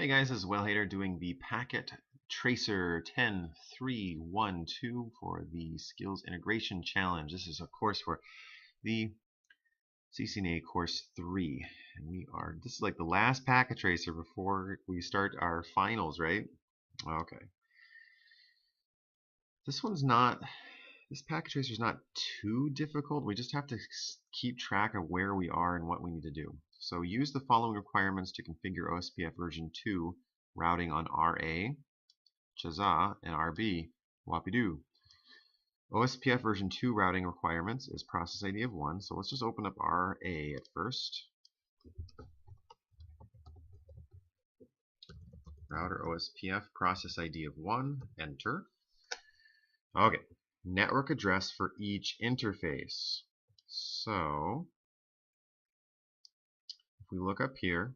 Hey guys, this is Will Hader doing the Packet Tracer 10312 for the Skills Integration Challenge. This is a course for the CCNA Course 3. And this is like the last packet tracer before we start our finals, right? Okay. This packet tracer is not too difficult. We just have to keep track of where we are and what we need to do. So use the following requirements to configure Ospf version 2 routing on RA, Chaza, and RB, Wapidoo. Ospf version 2 routing requirements is process ID of 1. So let's just open up RA at first. Router Ospf process ID of 1, enter. Okay, network address for each interface. So if we look up here,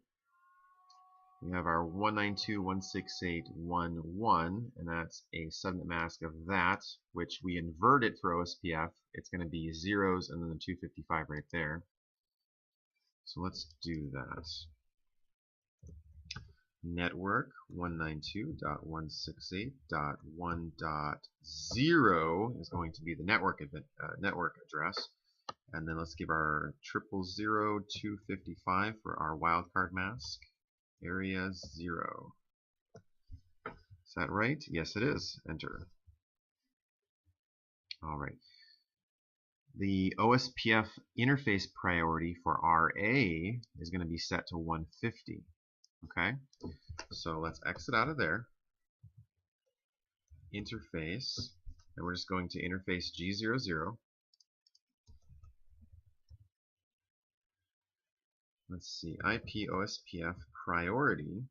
we have our 192.168.1.1, and that's a subnet mask of that, which we inverted for Ospf. It's going to be zeros and then the 255 right there. So let's do that. Network 192.168.1.0 is going to be the network address, and then let's give our 000.255 for our wildcard mask. Area 0. Is that right? Yes, it is. Enter. All right. The Ospf interface priority for RA is going to be set to 150. Okay, so let's exit out of there. Interface, and we're just going to interface G00. Let's see, IP Ospf priority,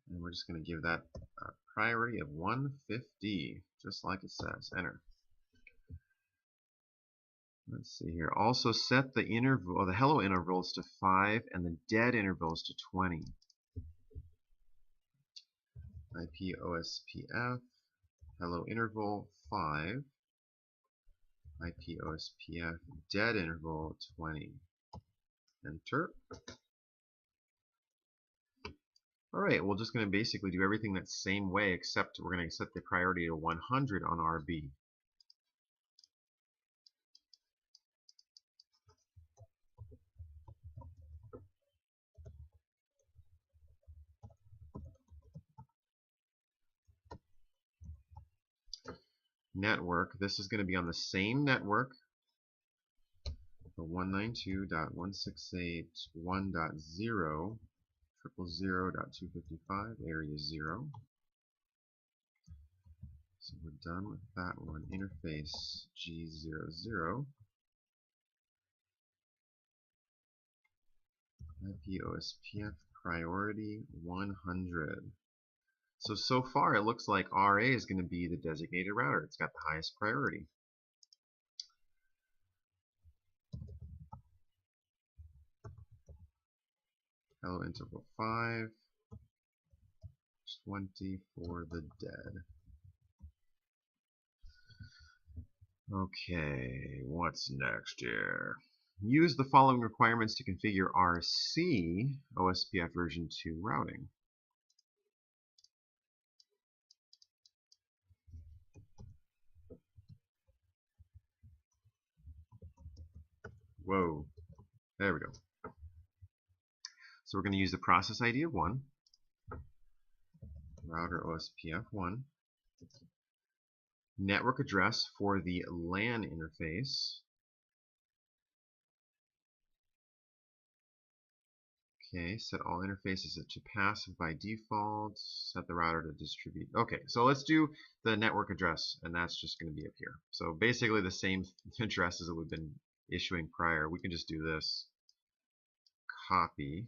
and we're just going to give that a priority of 150, just like it says. Enter. Let's see here. Also set the interval, the hello intervals to 5 and the dead intervals to 20. IP Ospf hello interval 5. IP Ospf dead interval 20. Enter. Alright, we're just going to basically do everything that same way, except we're going to set the priority to 100 on RB. Network, this is going to be on the same network, the 192.168.1.0, 000.255, area 0. So we're done with that one. Interface G00. IP Ospf priority 100. So far it looks like RA is going to be the designated router. It's got the highest priority. Hello interval 5, 20 for the dead. Okay, what's next here? Use the following requirements to configure RC Ospf version 2 routing. Whoa, there we go. So we're going to use the process ID of 1, router Ospf 1, network address for the LAN interface, okay, set all interfaces to passive by default, set the router to distribute. Okay, so let's do the network address, and that's just going to be up here. So basically the same addresses that we've been issuing prior. We can just do this, copy,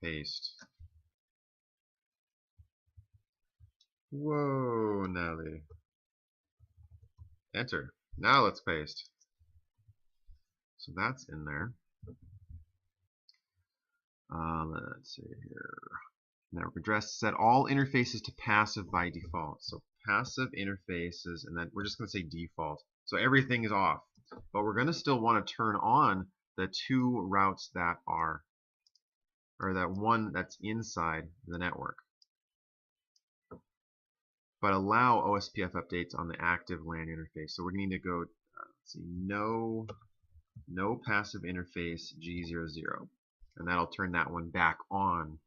paste. Whoa, Nelly. Enter. Now let's paste. So that's in there. Let's see here. Network address, set all interfaces to passive by default. So passive interfaces, and then we're just going to say default. So everything is off. But we're going to still want to turn on the two routes that are, or that one that's inside the network, but allow OSPF updates on the active LAN interface. So we're going to need to go, let's see, no passive interface G00, and that'll turn that one back on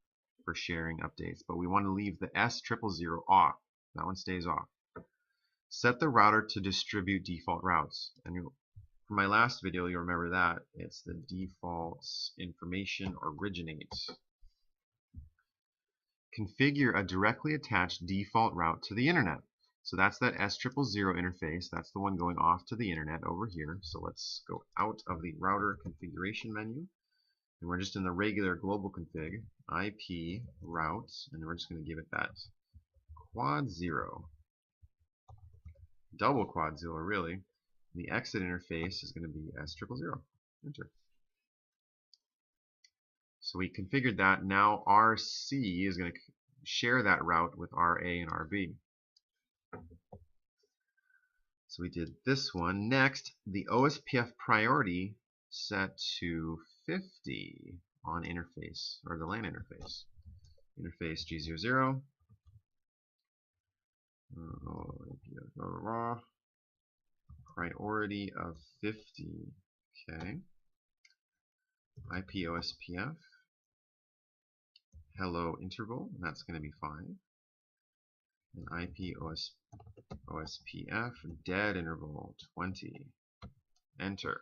for sharing updates. But we want to leave the S000 off. That one stays off. Set the router to distribute default routes. And from my last video, you'll remember that it's the default information originates. Configure a directly attached default route to the internet. So that's that S000 interface. That's the one going off to the internet over here. So let's go out of the router configuration menu. And we're just in the regular global config, IP routes, and we're just going to give it that quad 0. Double quad 0 really. And the exit interface is going to be S000. Enter. So we configured that. Now RC is going to share that route with RA and RB. So we did this one. Next, the OSPF priority set to 50 on interface, or the LAN interface. Interface G00. Priority of 50. Okay. IP OSPF. Hello interval, and that's going to be 5. And IP OSPF dead interval 20. Enter.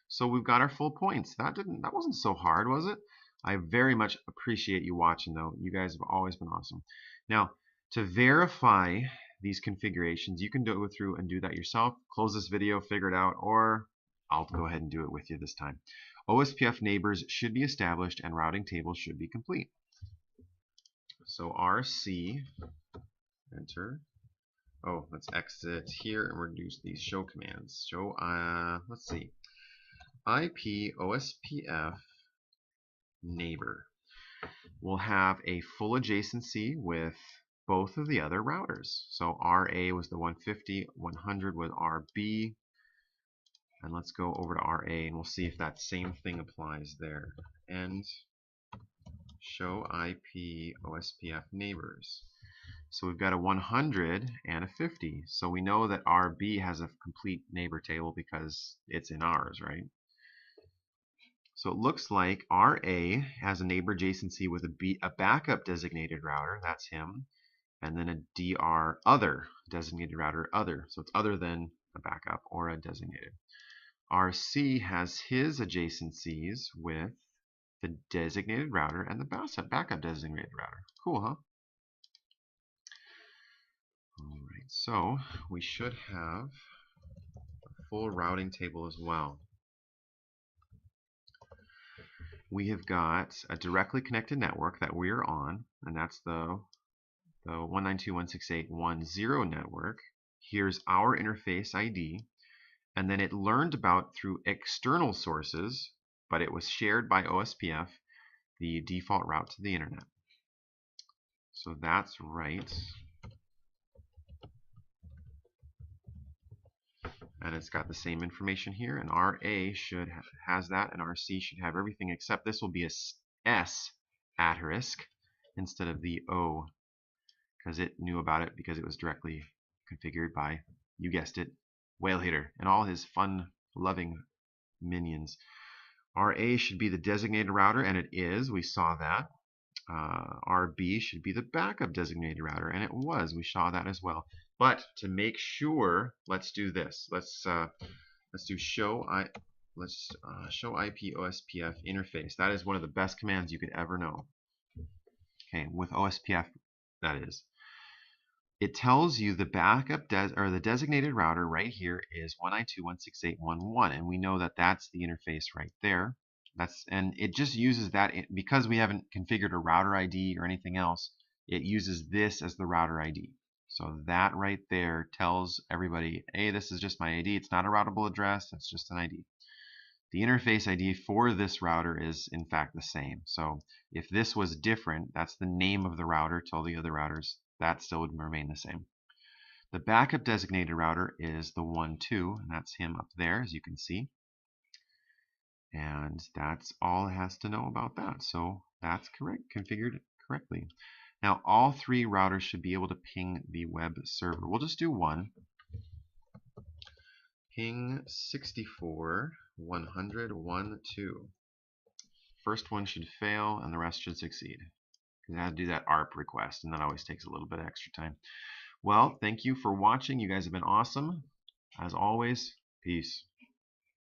So we've got our full points. That wasn't so hard, was it? I very much appreciate you watching though. You guys have always been awesome. Now, to verify these configurations, you can go through and do that yourself. Close this video, figure it out, or I'll go ahead and do it with you this time. OSPF neighbors should be established and routing tables should be complete. So RC, enter. Oh, let's exit here and reduce these show commands. Show, let's see, IP OSPF neighbor will have a full adjacency with both of the other routers. So RA was the 150, 100 was RB. And let's go over to RA and we'll see if that same thing applies there. And show IP OSPF neighbors. So we've got a 100 and a 50. So we know that RB has a complete neighbor table because it's in ours, right? So it looks like RA has a neighbor adjacency with a backup designated router, that's him, and then a DR other designated router other. So it's other than a backup or a designated. RC has his adjacencies with the designated router and the backup designated router. Cool, huh? Alright, so we should have a full routing table as well. We have got a directly connected network that we're on, and that's the 192.168.1.0 network. Here's our interface ID, and then it learned about through external sources, but it was shared by OSPF, the default route to the internet. So that's right. And it's got the same information here, and RA has that, and RC should have everything except this will be a S ** instead of the O, because it knew about it because it was directly configured by, you guessed it, Whale Hitter and all his fun-loving minions. RA should be the designated router, and it is. We saw that. RB should be the backup designated router, and it was. We saw that as well. But to make sure, let's do this. Let's do show IP OSPF interface. That is one of the best commands you could ever know. Okay, with OSPF, that is. It tells you the backup or the designated router right here is 192.168.1.1, and we know that that's the interface right there. And it just uses that because we haven't configured a router ID or anything else. It uses this as the router ID. So that right there tells everybody, hey, this is just my ID. It's not a routable address. It's just an ID. The interface ID for this router is in fact the same. So if this was different, that's the name of the router to all the other routers. That still would remain the same. The backup designated router is the 1.2, and that's him up there, as you can see. And that's all it has to know about that. So that's correct, configured correctly. Now all three routers should be able to ping the web server. We'll just do one. Ping 64 100 12. First one should fail and the rest should succeed. You have to do that ARP request, and that always takes a little bit of extra time. Well, thank you for watching. You guys have been awesome. As always, peace.